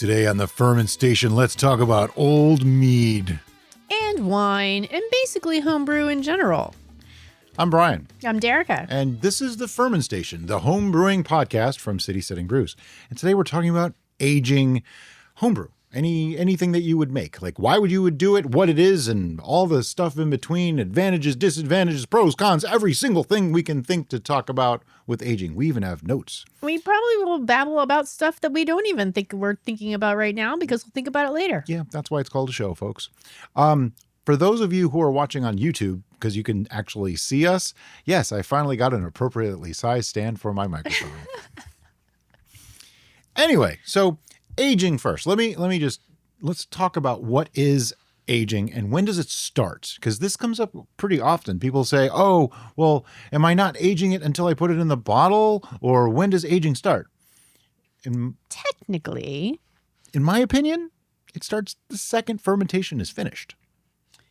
Today on the Ferment Station, let's talk about old mead. And wine, and basically homebrew in general. I'm Brian. I'm Derica. And this is the Ferment Station, the home brewing podcast from City Steading Brews. And today we're talking about aging homebrew. Anything that you would make. Like why would you do it, what it is, and all the stuff in between, advantages, disadvantages, pros, cons, every single thing we can think to talk about with aging. We even have notes. We probably will babble about stuff that we don't even think we're thinking about right now because we'll think about it later. Yeah, that's why it's called a show, folks. For those of you who are watching on YouTube, because you can actually see us, yes, I finally got an appropriately sized stand for my microphone. Anyway, so aging first. Let's talk about what is aging and when does it start? Because this comes up pretty often. People say, oh, well, am I not aging it until I put it in the bottle? Or when does aging start? Technically. In my opinion, it starts the second fermentation is finished.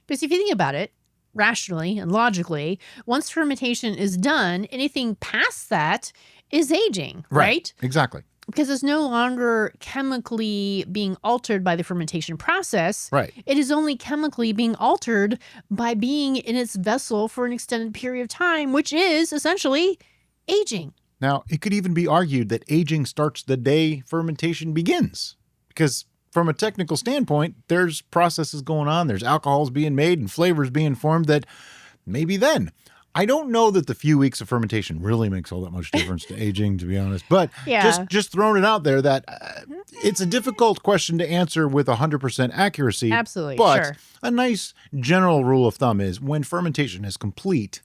Because if you think about it, rationally and logically, once fermentation is done, anything past that is aging, right? Exactly. Because it's no longer chemically being altered by the fermentation process. Right. It is only chemically being altered by being in its vessel for an extended period of time, which is essentially aging. Now, it could even be argued that aging starts the day fermentation begins. Because from a technical standpoint, there's processes going on. There's alcohols being made and flavors being formed that maybe then. I don't know that the few weeks of fermentation really makes all that much difference to aging, to be honest. But just throwing it out there that it's a difficult question to answer with 100% accuracy. Absolutely, but sure. A nice general rule of thumb is when fermentation is complete,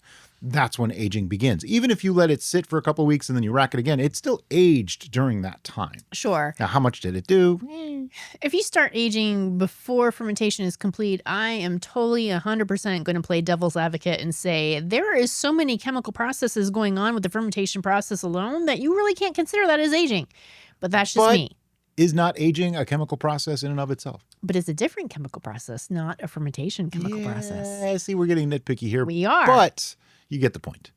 that's when aging begins. Even if you let it sit for a couple of weeks and then you rack it again, it's still aged during that time. Sure. Now, how much did it do? If you start aging before fermentation is complete, I am totally 100% going to play devil's advocate and say there is so many chemical processes going on with the fermentation process alone that you really can't consider that as aging. But that's just me. Is not aging a chemical process in and of itself? But it's a different chemical process, not a fermentation chemical process. See, we're getting nitpicky here. We are. But you get the point.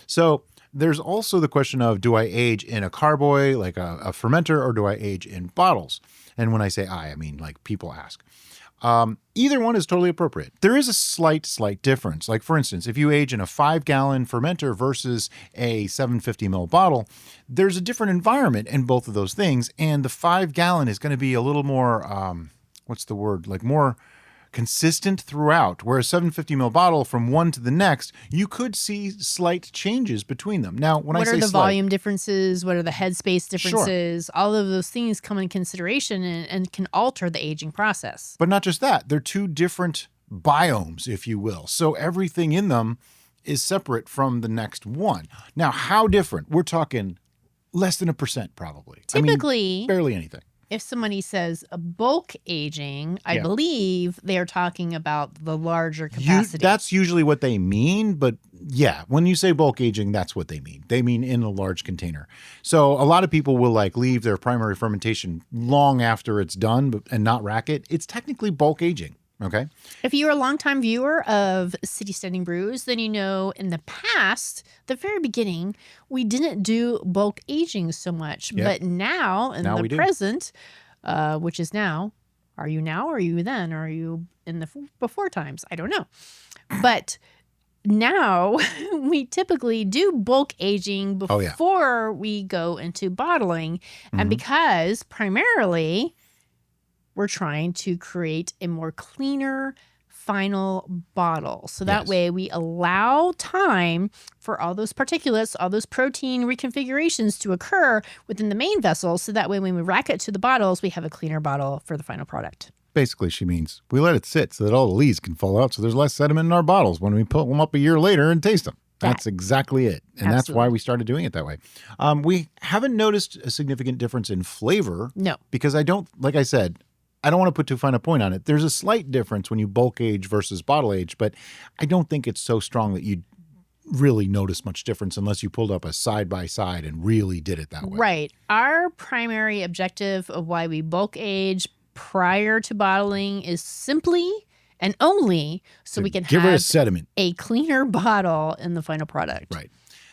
So there's also the question of, do I age in a carboy, like a fermenter, or do I age in bottles? And when I say I mean like people ask. Either one is totally appropriate. There is a slight difference. Like for instance, if you age in a 5-gallon fermenter versus a 750 ml bottle, there's a different environment in both of those things. And the 5-gallon is going to be a little more, like more consistent throughout, whereas 750 ml bottle from one to the next, you could see slight changes between them. Now, when I say what are the slight, volume differences? What are the headspace differences? Sure. All of those things come in consideration and can alter the aging process. But not just that, they're two different biomes, if you will. So everything in them is separate from the next one. Now, how different? We're talking less than 1% probably. Typically, barely anything. If somebody says bulk aging, I believe they are talking about the larger capacity. That's usually what they mean. But yeah, when you say bulk aging, that's what they mean. They mean in a large container. So a lot of people will leave their primary fermentation long after it's done and not rack it. It's technically bulk aging. Okay. If you're a longtime viewer of City Steading Brews, then you know in the past, the very beginning, we didn't do bulk aging so much. Yep. But now, in the present, which is now, are you now or are you then? Or are you in the before times? I don't know. But now we typically do bulk aging before we go into bottling. Mm-hmm. And because primarily we're trying to create a more cleaner final bottle. So that way we allow time for all those particulates, all those protein reconfigurations to occur within the main vessel. So that way when we rack it to the bottles, we have a cleaner bottle for the final product. Basically, she means we let it sit so that all the leaves can fall out so there's less sediment in our bottles when we put them up a year later and taste them. That's exactly it. And that's why we started doing it that way. We haven't noticed a significant difference in flavor. No. Because I don't want to put too fine a point on it. There's a slight difference when you bulk age versus bottle age, but I don't think it's so strong that you'd really notice much difference unless you pulled up a side-by-side and really did it that way. Right. Our primary objective of why we bulk age prior to bottling is simply and only so we can get rid of sediment, a cleaner bottle in the final product. Right.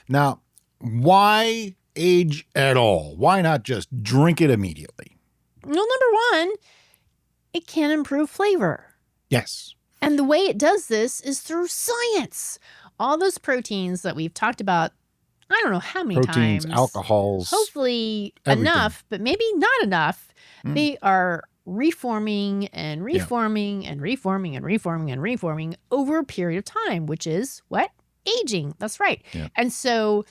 Now, why age at all? Why not just drink it immediately? Well, number one, it can improve flavor. Yes. And the way it does this is through science. All those proteins that we've talked about, I don't know how many proteins, times. Alcohols. Hopefully everything. Enough, but maybe not enough. They are reforming and reforming and reforming and reforming and reforming over a period of time, which is what? Aging. That's right. Yeah. And so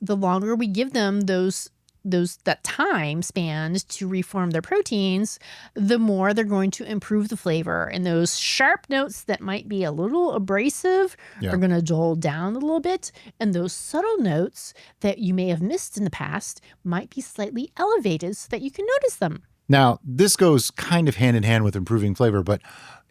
the longer we give them that time span to reform their proteins, the more they're going to improve the flavor. And those sharp notes that might be a little abrasive are going to dull down a little bit. And those subtle notes that you may have missed in the past might be slightly elevated so that you can notice them. Now, this goes kind of hand in hand with improving flavor, but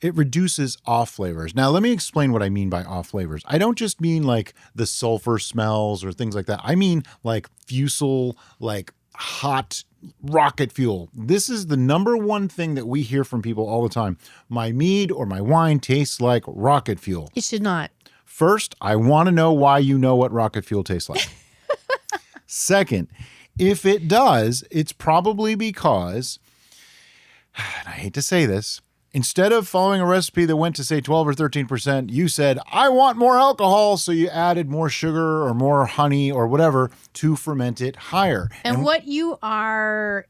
it reduces off flavors. Now, let me explain what I mean by off flavors. I don't just mean like the sulfur smells or things like that. I mean like fusel, like hot rocket fuel. This is the number one thing that we hear from people all the time. My mead or my wine tastes like rocket fuel. It should not. First, I want to know why you know what rocket fuel tastes like. Second, if it does, it's probably because, and I hate to say this, instead of following a recipe that went to say 12 or 13%, you said, I want more alcohol. So you added more sugar or more honey or whatever to ferment it higher. And what you are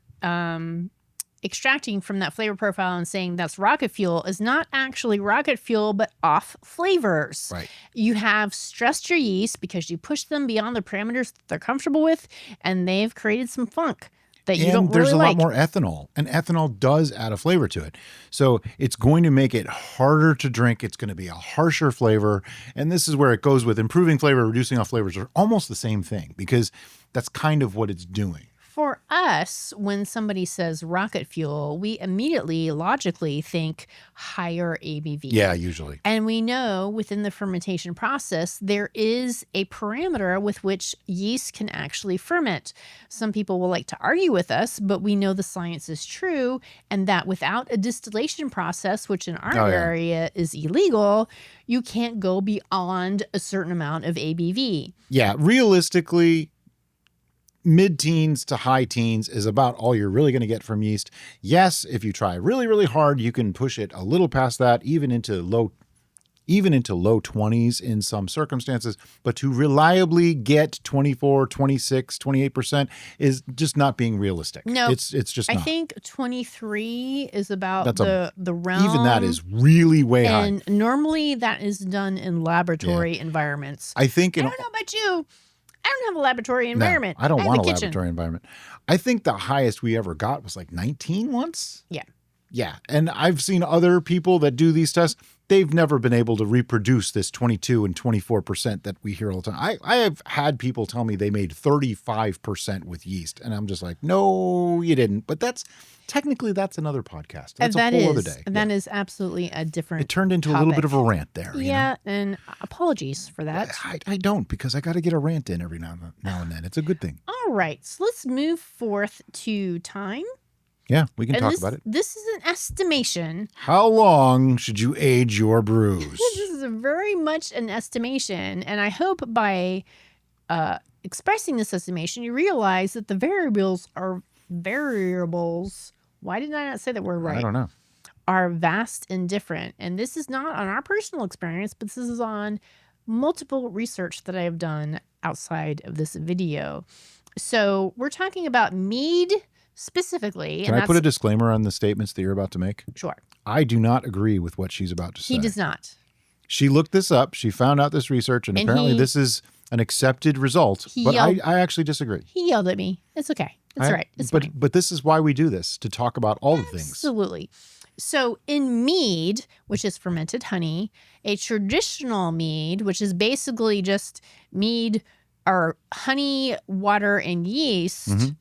extracting from that flavor profile and saying that's rocket fuel is not actually rocket fuel, but off flavors. Right. You have stressed your yeast because you pushed them beyond the parameters that they're comfortable with, and they've created some funk that you don't really like. And there's a lot more ethanol, and ethanol does add a flavor to it. So it's going to make it harder to drink. It's going to be a harsher flavor. And this is where it goes with improving flavor, reducing off flavors are almost the same thing because that's kind of what it's doing. For us, when somebody says rocket fuel, we immediately logically think higher ABV. Yeah, usually. And we know within the fermentation process, there is a parameter with which yeast can actually ferment. Some people will like to argue with us, but we know the science is true and that without a distillation process, which in our area is illegal, you can't go beyond a certain amount of ABV. Yeah, realistically, mid-teens to high teens is about all you're really going to get from yeast. Yes, if you try really, really hard, you can push it a little past that, even into low 20s in some circumstances. But to reliably get 24, 26, 28% is just not being realistic. No, it's just not. I think 23 is about the realm. Even that is really way high. And normally that is done in laboratory environments. I think I don't know about you. I don't have a laboratory environment. No, I don't want a laboratory environment. I think the highest we ever got was like 19 once. Yeah. Yeah. And I've seen other people that do these tests. They've never been able to reproduce this 22 and 24% that we hear all the time. I have had people tell me they made 35% with yeast. And I'm just like, no, you didn't. But technically that's another podcast. That's a whole other day. That is absolutely a different It turned into a little bit of a rant there. Yeah. You know? And apologies for that. I don't, because I got to get a rant in every now and then. It's a good thing. All right. So let's move forth to time. Yeah, we can talk about it. This is an estimation. How long should you age your brews? This is very much an estimation. And I hope by expressing this estimation, you realize that the variables. Why did I not say that word right? I don't know. Are vast and different. And this is not on our personal experience, but this is on multiple research that I have done outside of this video. So we're talking about mead specifically. Can I put a disclaimer on the statements that you're about to make? Sure. I do not agree with what she's about to say. He does not. She looked this up. She found out this research, and apparently this is an accepted result. But I actually disagree. He yelled at me. It's okay. It's all right. It's fine. But this is why we do this, to talk about all the things. Absolutely. So in mead, which is fermented honey, a traditional mead, which is basically just mead or honey, water, and yeast,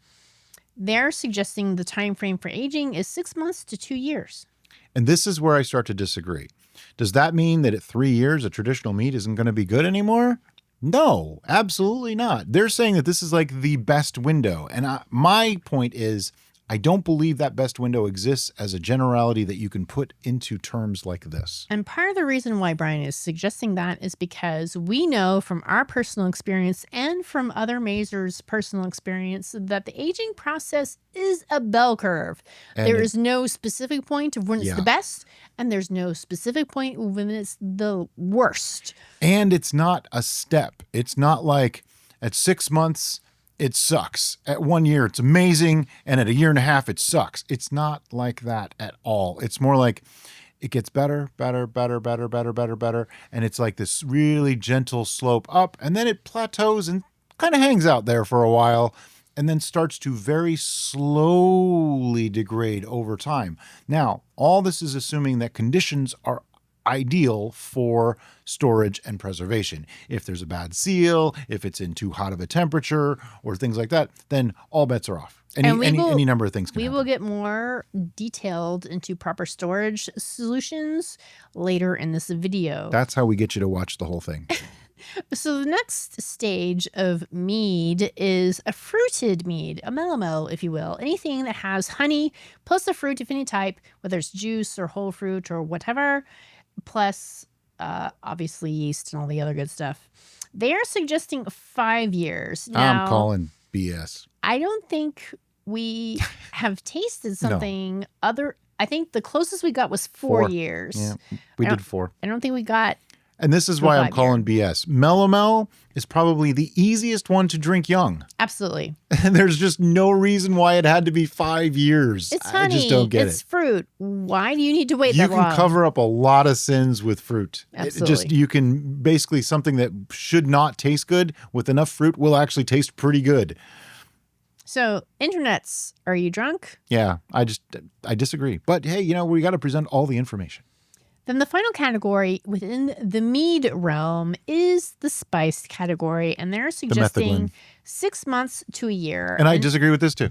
they're suggesting the time frame for aging is 6 months to 2 years. And this is where I start to disagree. Does that mean that at 3 years, a traditional mead isn't going to be good anymore? No, absolutely not. They're saying that this is like the best window. And my point is, I don't believe that best window exists as a generality that you can put into terms like this. And part of the reason why Brian is suggesting that is because we know from our personal experience and from other mazers' personal experience that the aging process is a bell curve. There is no specific point of when it's the best, and there's no specific point when it's the worst. And it's not a step. It's not like at 6 months, it sucks. At 1 year, it's amazing. And at a year and a half, it sucks. It's not like that at all. It's more like it gets better. And it's like this really gentle slope up. And then it plateaus and kind of hangs out there for a while and then starts to very slowly degrade over time. Now, all this is assuming that conditions are ideal for storage and preservation. If there's a bad seal, if it's in too hot of a temperature or things like that, then all bets are off. Any number of things can happen. We will get more detailed into proper storage solutions later in this video. That's how we get you to watch the whole thing. So the next stage of mead is a fruited mead, a melomel, if you will. Anything that has honey plus a fruit of any type, whether it's juice or whole fruit or whatever, plus obviously yeast and all the other good stuff. They are suggesting 5 years. Now, I'm calling BS. I don't think we have tasted something other. I think the closest we got was 4 years. Yeah, we did 4. I don't think we got. And this is why I'm calling BS. Melomel is probably the easiest one to drink young. Absolutely. And there's just no reason why it had to be 5 years. It's honey. I just don't get it. It's fruit. Why do you need to wait that long? You can cover up a lot of sins with fruit. Absolutely. You can basically something that should not taste good with enough fruit will actually taste pretty good. So, internets, are you drunk? Yeah, I disagree. But hey, we got to present all the information. Then the final category within the mead realm is the spiced category, and they're suggesting 6 months to a year. And I disagree with this too.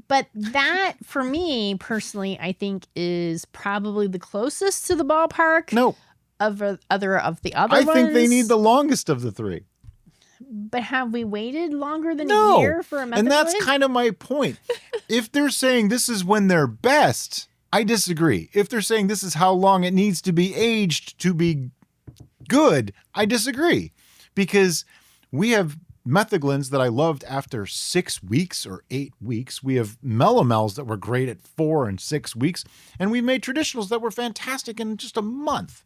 But that, for me personally, I think is probably the closest to the ballpark. No. Of the other ones. I think they need the longest of the 3. But have we waited longer than a year for a method? And that's kind of my point. If they're saying this is when they're best, I disagree. If they're saying this is how long it needs to be aged to be good, I disagree. Because we have methaglins that I loved after 6 weeks or 8 weeks. We have melomels that were great at 4 and 6 weeks. And we made traditionals that were fantastic in just a month.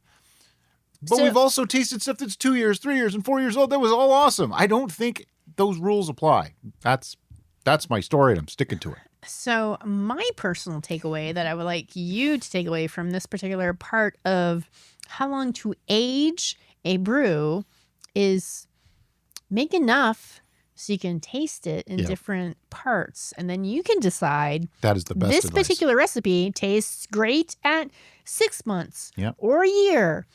But we've also tasted stuff that's 2 years, 3 years, and 4 years old. That was all awesome. I don't think those rules apply. That's my story, and I'm sticking to it. So my personal takeaway that I would like you to take away from this particular part of how long to age a brew is make enough so you can taste it in different parts. And then you can decide that is the best this advice. Particular recipe tastes great at 6 months or a year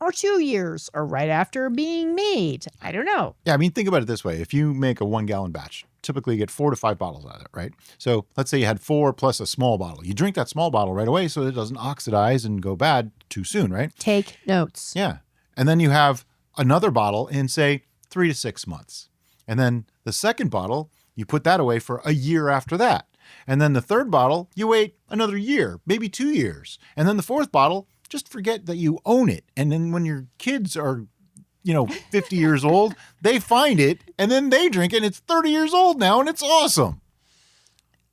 or 2 years or right after being made. I don't know. Yeah, I mean, think about it this way. If you make a 1 gallon batch, typically you get 4 to 5 bottles out of it, right? So let's say you had 4 plus a small bottle. You drink that small bottle right away so it doesn't oxidize and go bad too soon, right? Take notes. Yeah. And then you have another bottle in, say, 3 to 6 months. And then the second bottle, you put that away for a year after that. And then the third bottle, you wait another year, maybe 2 years. And then the fourth bottle, just forget that you own it. And then when your kids are 50 years old, they find it and then they drink it and it's 30 years old now and it's awesome.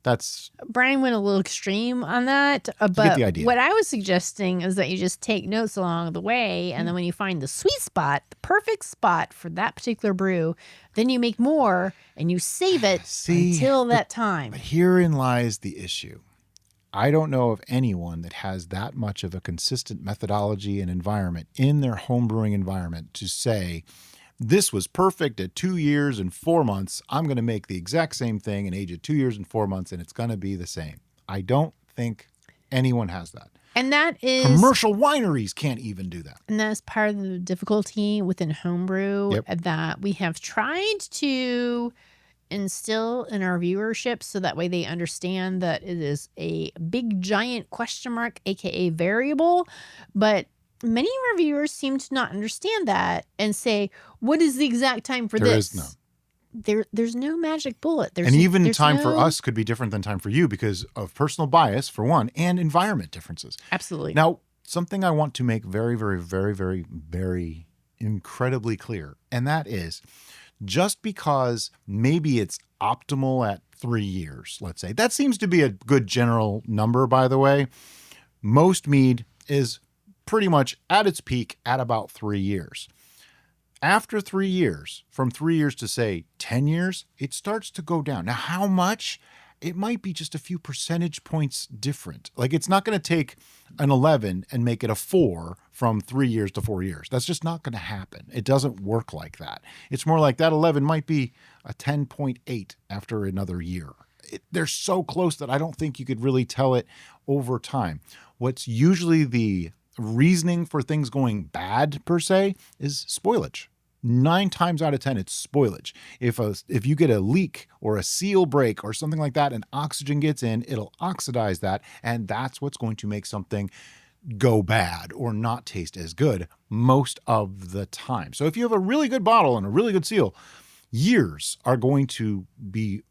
That's Brian went a little extreme on that, but get the idea. What I was suggesting is that you just take notes along the way, and then when you find the sweet spot, the perfect spot for that particular brew, then you make more and you save it until that time. But herein lies the issue. I don't know of anyone that has that much of a consistent methodology and environment in their homebrewing environment to say, this was perfect at 2 years and 4 months. I'm going to make the exact same thing and age it 2 years and 4 months, and it's going to be the same. I don't think anyone has that. And that is... Commercial wineries can't even do that. And that's part of the difficulty within homebrew that we have tried to instill in our viewership so that way they understand that it is a big, giant question mark, aka variable. But many of our viewers seem to not understand that and say, what is the exact time for this? There is none. there's no magic bullet. And even time for us could be different than time for you because of personal bias, for one, and environment differences. Absolutely. Now, something I want to make very, very, very, very, very incredibly clear, and that is just because maybe it's optimal at 3 years, let's say. That seems to be a good general number, by the way. Most mead is pretty much at its peak at about 3 years. After 3 years, from 3 years to say 10 years, it starts to go down. Now, how much? It might be just a few percentage points different. Like it's not going to take an 11 and make it a 4 from 3 years to 4 years. That's just not going to happen. It doesn't work like that. It's more like that 11 might be a 10.8 after another year. They're so close that I don't think you could really tell it over time. What's usually the reasoning for things going bad per se is spoilage. 9 times out of 10, it's spoilage. If you get a leak or a seal break or something like that and oxygen gets in, it'll oxidize that. And that's what's going to make something go bad or not taste as good most of the time. So if you have a really good bottle and a really good seal, years are going to be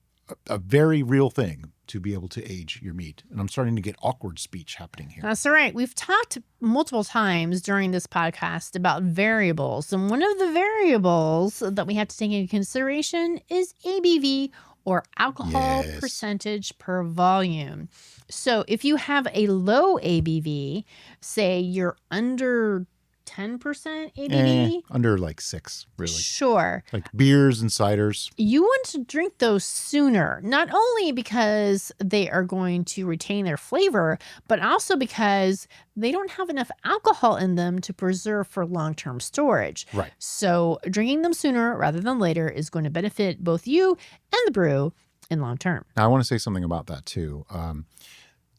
a very real thing to be able to age your mead. And I'm starting to get awkward speech happening here. That's all right. We've talked multiple times during this podcast about variables. And one of the variables that we have to take into consideration is ABV, or alcohol percentage per volume. So if you have a low ABV, say you're under 10% ABV? Under like 6, really. Sure. Like beers and ciders. You want to drink those sooner, not only because they are going to retain their flavor, but also because they don't have enough alcohol in them to preserve for long-term storage. Right. So drinking them sooner rather than later is going to benefit both you and the brew in long term. Now, I want to say something about that too.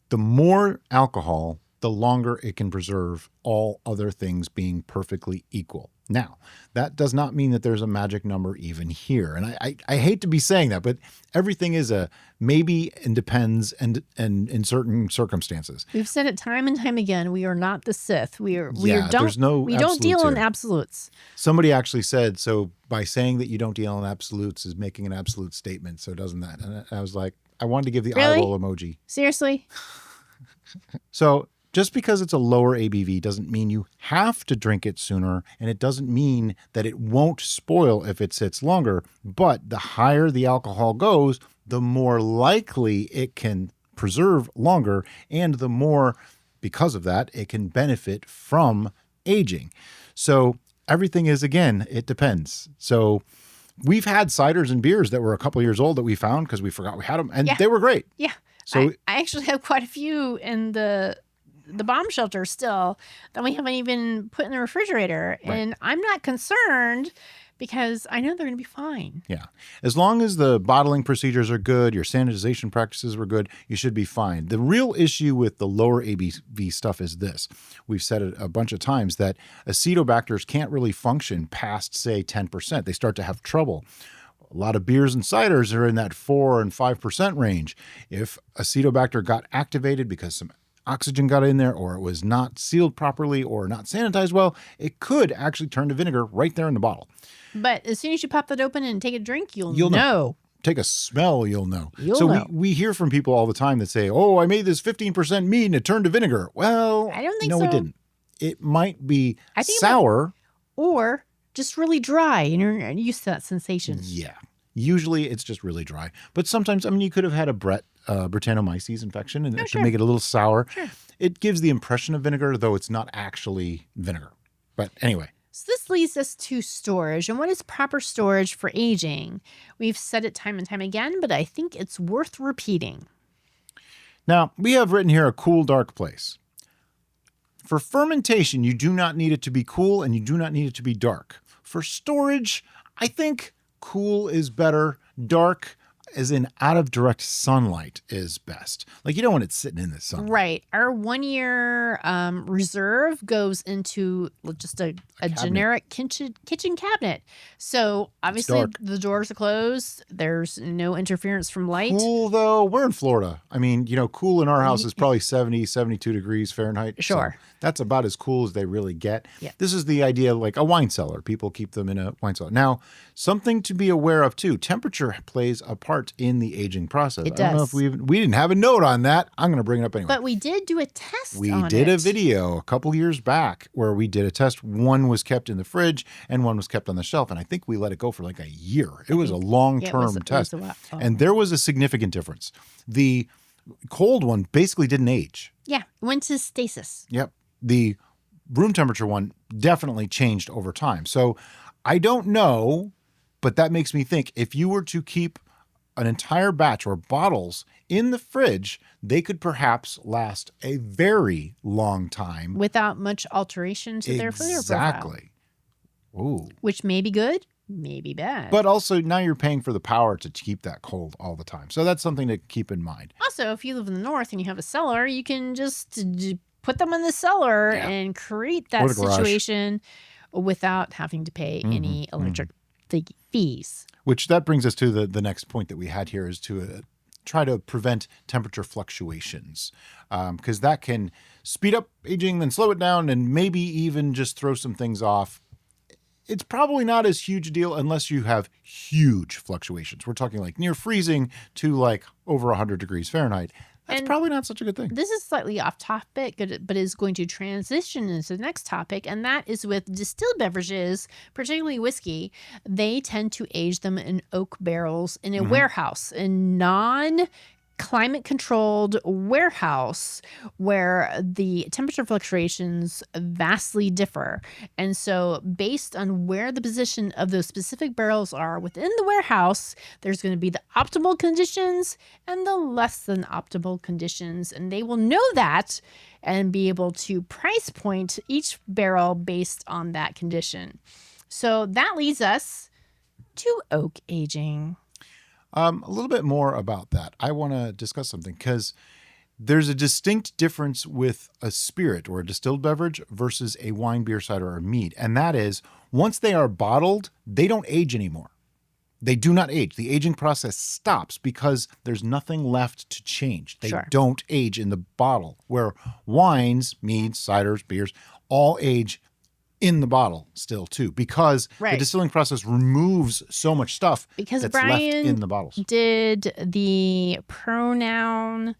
The more alcohol, the longer it can preserve, all other things being perfectly equal. Now, that does not mean that there's a magic number even here. And I hate to be saying that, but everything is a maybe and depends and in certain circumstances. We've said it time and time again. We are not the Sith. We don't deal in absolutes. Somebody actually said, so by saying that you don't deal in absolutes is making an absolute statement. So doesn't that? And I was like, I wanted to give the eye roll emoji. Seriously? So just because it's a lower ABV doesn't mean you have to drink it sooner, and it doesn't mean that it won't spoil if it sits longer. But the higher the alcohol goes, the more likely it can preserve longer, and the more, because of that, it can benefit from aging. So everything is, again, it depends. So we've had ciders and beers that were a couple years old that we found because we forgot we had them, and they were great. Yeah. So I actually have quite a few in the bomb shelter still that we haven't even put in the refrigerator. Right. And I'm not concerned because I know they're going to be fine. Yeah. As long as the bottling procedures are good, your sanitization practices were good, you should be fine. The real issue with the lower ABV stuff is this. We've said it a bunch of times that acetobacters can't really function past, say, 10%. They start to have trouble. A lot of beers and ciders are in that 4 and 5% range. If acetobacter got activated because some oxygen got in there, or it was not sealed properly or not sanitized well, it could actually turn to vinegar right there in the bottle. But as soon as you pop that open and take a drink, you'll know. Take a smell, you'll know. So we hear from people all the time that say, oh, I made this 15% mead and it turned to vinegar. Well, I don't think so. No, it didn't. It might be sour. Or just really dry, and you're used to that sensation. Yeah. Usually it's just really dry. But sometimes, I mean, you could have had a Brettanomyces infection, and that could make it a little sour. Sure. It gives the impression of vinegar, though it's not actually vinegar. But anyway. So this leads us to storage. And what is proper storage for aging? We've said it time and time again, but I think it's worth repeating. Now, we have written here a cool, dark place. For fermentation, you do not need it to be cool, and you do not need it to be dark. For storage, I think cool is better. Dark, as in out of direct sunlight is best. Like you don't want it sitting in the sun. Right. Our 1 year reserve goes into just a generic kitchen cabinet. So obviously the doors are closed. There's no interference from light. Cool though. We're in Florida. I mean, cool in our house is probably 70, 72 degrees Fahrenheit. Sure. So that's about as cool as they really get. Yeah. This is the idea like a wine cellar. People keep them in a wine cellar. Now, something to be aware of too. Temperature plays a part in the aging process. It does. I don't know if we didn't have a note on that. I'm going to bring it up anyway. But we did do a test We did a video a couple years back where we did a test. One was kept in the fridge and one was kept on the shelf. And I think we let it go for like a year. It was a long-term test. And there was a significant difference. The cold one basically didn't age. Yeah, went to stasis. Yep. The room temperature one definitely changed over time. So I don't know, but that makes me think if you were to keep an entire batch or bottles in the fridge, they could perhaps last a very long time. Without much alteration to their flavor profile. Exactly. Ooh. Which may be good, may be bad. But also now you're paying for the power to keep that cold all the time. So that's something to keep in mind. Also, if you live in the north and you have a cellar, you can just put them in the cellar and create that situation without having to pay any electric fees. Which that brings us to the next point that we had here is to try to prevent temperature fluctuations because that can speed up aging, then slow it down, and maybe even just throw some things off. It's probably not as huge a deal unless you have huge fluctuations. We're talking like near freezing to like over 100 degrees Fahrenheit. That's probably not such a good thing. This is slightly off topic, but is going to transition into the next topic, and that is with distilled beverages, particularly whiskey. They tend to age them in oak barrels in a warehouse, a non-climate controlled warehouse where the temperature fluctuations vastly differ. And so based on where the position of those specific barrels are within the warehouse, there's going to be the optimal conditions and the less than optimal conditions. And they will know that and be able to price point each barrel based on that condition. So that leads us to oak aging. A little bit more about that. I want to discuss something because there's a distinct difference with a spirit or a distilled beverage versus a wine, beer, cider, or mead. And that is once they are bottled, they don't age anymore. They do not age. The aging process stops because there's nothing left to change. They don't age in the bottle, where wines, meads, ciders, beers all age in the bottle still too, because the distilling process removes so much stuff that's Brian left in the bottles. Did the pronoun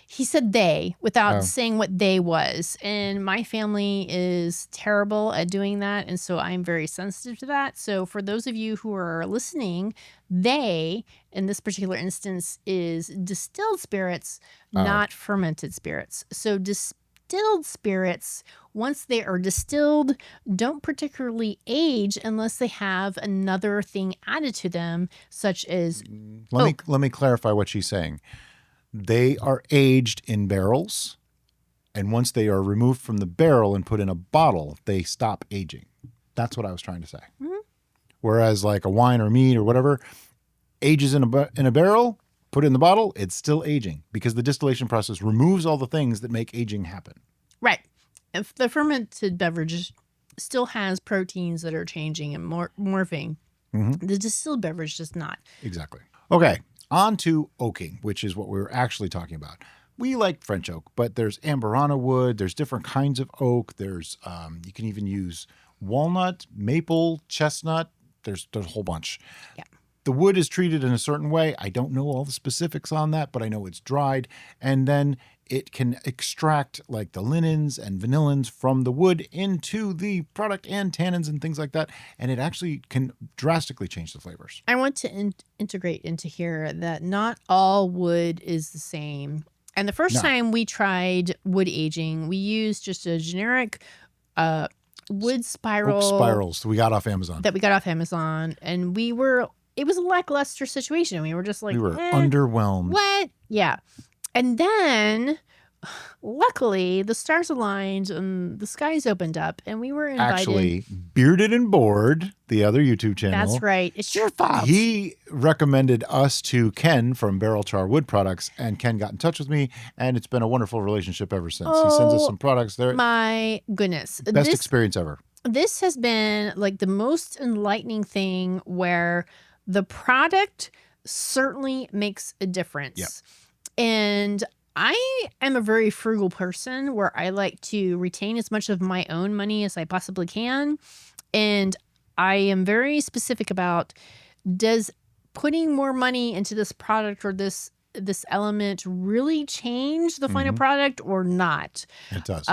he said they without saying what they was, and my family is terrible at doing that, and so I'm very sensitive to that. So for those of you who are listening, they in this particular instance is distilled spirits, not fermented spirits. So distilled spirits, once they are distilled, don't particularly age unless they have another thing added to them, such as let me clarify what she's saying. They are aged in barrels, and once they are removed from the barrel and put in a bottle, they stop aging. That's what I was trying to say. Whereas like a wine or mead or whatever ages in a barrel, put it in the bottle, it's still aging because the distillation process removes all the things that make aging happen. Right. If the fermented beverage still has proteins that are changing and morphing, the distilled beverage does not. Exactly. Okay. On to oaking, which is what we were actually talking about. We like French oak, but there's Amburana wood. There's different kinds of oak. There's you can even use walnut, maple, chestnut. There's a whole bunch. Yeah. The wood is treated in a certain way. I don't know all the specifics on that, but I know it's dried. And then it can extract like the lignans and vanillins from the wood into the product and tannins and things like that. And it actually can drastically change the flavors. I want to integrate into here that not all wood is the same. And the first time we tried wood aging, we used just a generic wood spiral. Oak spirals we got off Amazon. And it was a lackluster situation. We were just like, we were underwhelmed. What? Yeah. And then luckily the stars aligned and the skies opened up and we were invited. Actually, Bearded and Bored, the other YouTube channel. That's right. It's your fault. He recommended us to Ken from Barrel Char Wood Products, and Ken got in touch with me, and it's been a wonderful relationship ever since. He sends us some products. My goodness. Best experience ever. This has been like the most enlightening thing where the product certainly makes a difference. Yep. And I am a very frugal person where I like to retain as much of my own money as I possibly can. And I am very specific about, does putting more money into this product or this element really change the final product or not? It does.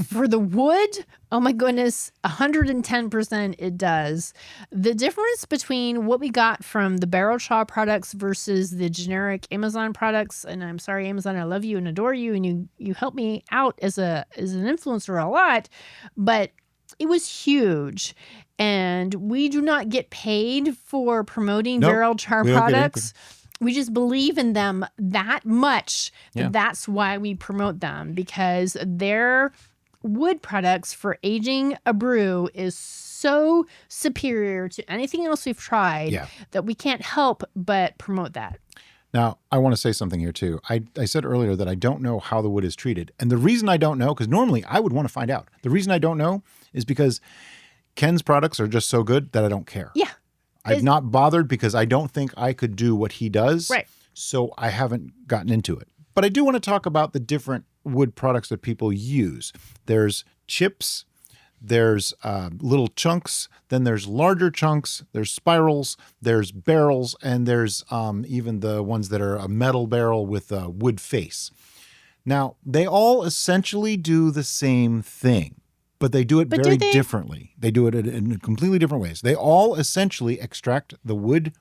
For the wood, oh my goodness, 110% it does. The difference between what we got from the Barrel Char products versus the generic Amazon products, and I'm sorry, Amazon, I love you and adore you, and you help me out as an influencer a lot, but it was huge. And we do not get paid for promoting Barrel Char products. We just believe in them that much. That's why we promote them, because their wood products for aging a brew is so superior to anything else we've tried that we can't help but promote that. Now, I want to say something here too. I said earlier that I don't know how the wood is treated. And the reason I don't know, because normally I would want to find out. The reason I don't know is because Ken's products are just so good that I don't care. Yeah. I've not bothered because I don't think I could do what he does. Right. So I haven't gotten into it. But I do want to talk about the different wood products that people use. There's chips, there's little chunks, then there's larger chunks, there's spirals, there's barrels, and there's even the ones that are a metal barrel with a wood face. Now, they all essentially do the same thing, but they do it very differently. They do it in completely different ways. They all essentially extract the wood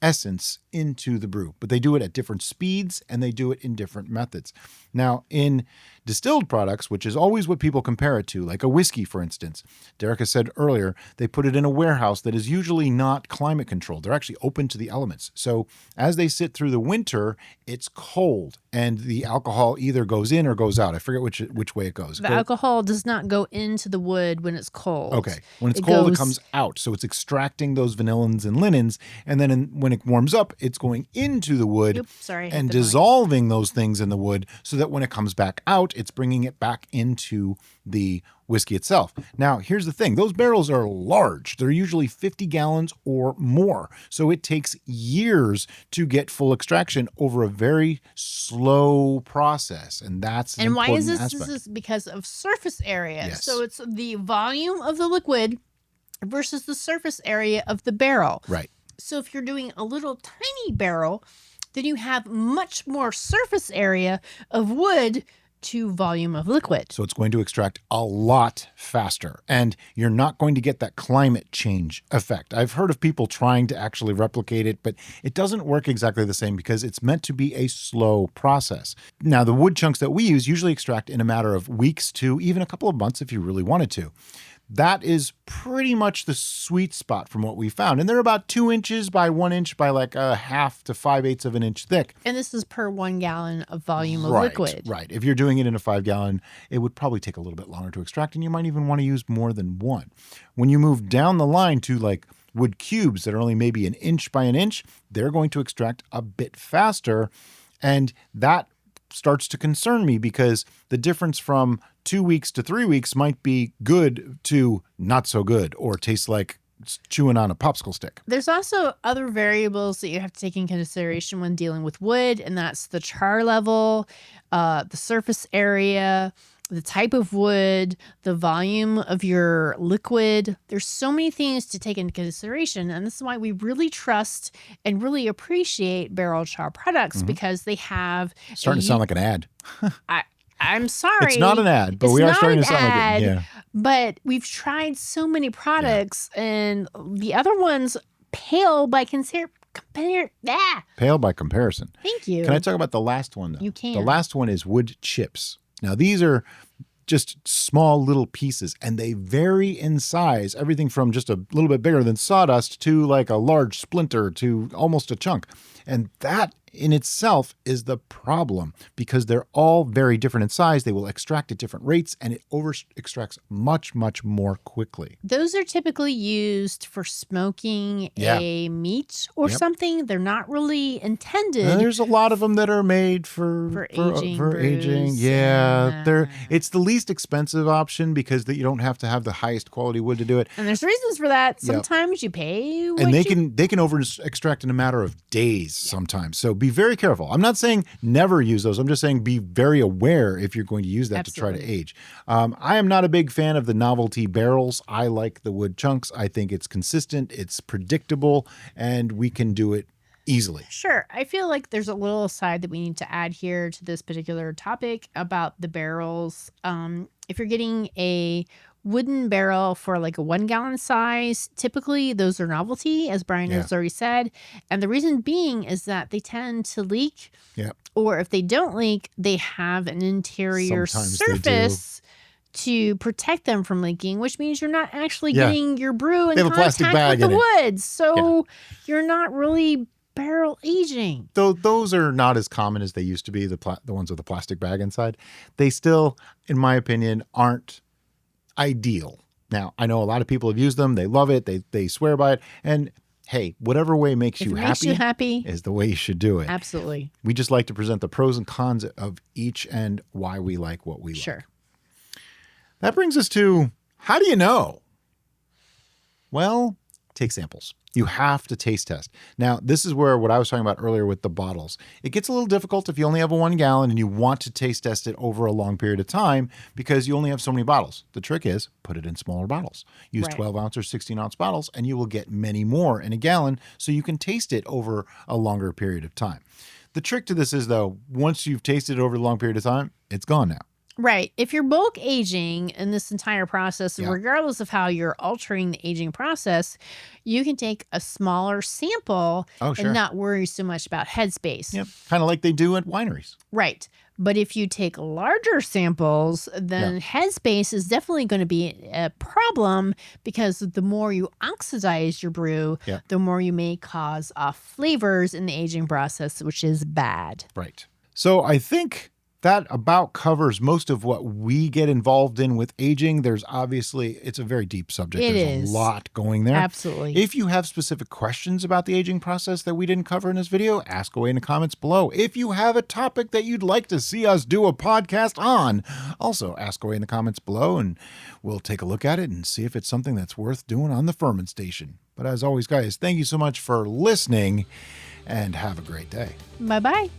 essence into the brew, but they do it at different speeds and they do it in different methods. Now, in distilled products, which is always what people compare it to, like a whiskey, for instance, Derek has said earlier, they put it in a warehouse that is usually not climate controlled. They're actually open to the elements. So as they sit through the winter, it's cold and the alcohol either goes in or goes out. I forget which way it goes. The alcohol does not go into the wood when it's cold. Okay. When it's cold, it comes out. So it's extracting those vanillins and linens. And then when it warms up, it's going into the wood and dissolving those things in the wood so that when it comes back out, it's bringing it back into the whiskey itself. Now, here's the thing. Those barrels are large. They're usually 50 gallons or more. So it takes years to get full extraction over a very slow process. And that's an important why is this? aspect. This is because of surface area. Yes. So it's the volume of the liquid versus the surface area of the barrel. Right. So if you're doing a little tiny barrel, then you have much more surface area of wood to volume of liquid. So it's going to extract a lot faster, and you're not going to get that climate change effect. I've heard of people trying to actually replicate it, but it doesn't work exactly the same because it's meant to be a slow process. Now, the wood chunks that we use usually extract in a matter of weeks to even a couple of months if you really wanted to. That is pretty much the sweet spot from what we found. And they're about 2 inches by 1 inch by like a 1/2 to 5/8 of an inch thick. And this is per 1 gallon of volume of liquid. Right. If you're doing it in a 5 gallon, it would probably take a little bit longer to extract, and you might even want to use more than one. When you move down the line to like wood cubes that are only maybe 1 inch by 1 inch, they're going to extract a bit faster. And that starts to concern me because the difference from 2 weeks to 3 weeks might be good to not so good or tastes like chewing on a popsicle stick. There's also other variables that you have to take in consideration when dealing with wood, and that's the char level, the surface area, the type of wood, the volume of your liquid. There's so many things to take into consideration, and this is why we really trust and really appreciate Barrel Char products because they have Starting to sound like an ad. I'm sorry. It's not an ad, but we are starting to sound like it. Yeah. But we've tried so many products, and the other ones pale by Pale by comparison. Thank you. Can I talk about the last one, though? You can. The last one is wood chips. Now, these are just small little pieces, and they vary in size, everything from just a little bit bigger than sawdust to like a large splinter to almost a chunk. And that in itself is the problem because they're all very different in size. They will extract at different rates and it over extracts much, much more quickly. Those are typically used for smoking a meat or something. They're not really intended. There's a lot of them that are made for aging. Yeah, it's the least expensive option because you don't have to have the highest quality wood to do it. And there's reasons for that. Sometimes you pay what and they can over extract in a matter of days sometimes. So be very careful. I'm not saying never use those. I'm just saying be very aware if you're going to use that to try to age. I am not a big fan of the novelty barrels. I like the wood chunks. I think it's consistent, it's predictable, and we can do it easily. Sure. I feel like there's a little aside that we need to add here to this particular topic about the barrels. If you're getting a wooden barrel for like a 1 gallon size, typically those are novelty, as Brian has already said. And the reason being is that they tend to leak. Or if they don't leak, they have an interior surface to protect them from leaking, which means you're not actually getting your brew in contact with the wood. So you're not really barrel aging. Though those are not as common as they used to be, the ones with the plastic bag inside. They still, in my opinion, aren't ideal. Now, I know a lot of people have used them. They love it. They swear by it. And hey, whatever way makes you happy is the way you should do it. Absolutely. We just like to present the pros and cons of each and why we like what we like. Sure. That brings us to, how do you know? Well, take samples. You have to taste test. Now, this is where what I was talking about earlier with the bottles. It gets a little difficult if you only have a 1 gallon and you want to taste test it over a long period of time because you only have so many bottles. The trick is put it in smaller bottles. Use 12 ounce or 16 ounce bottles and you will get many more in a gallon so you can taste it over a longer period of time. The trick to this is, though, once you've tasted it over a long period of time, it's gone now. Right. If you're bulk aging in this entire process, regardless of how you're altering the aging process, you can take a smaller sample and not worry so much about headspace. Yep. Kind of like they do at wineries. Right. But if you take larger samples, then headspace is definitely going to be a problem because the more you oxidize your brew, the more you may cause off flavors in the aging process, which is bad. Right. So I think that about covers most of what we get involved in with aging. There's obviously, it's a very deep subject. There's a lot going there. Absolutely. If you have specific questions about the aging process that we didn't cover in this video, ask away in the comments below. If you have a topic that you'd like to see us do a podcast on, also ask away in the comments below and we'll take a look at it and see if it's something that's worth doing on the Ferment Station. But as always, guys, thank you so much for listening and have a great day. Bye-bye.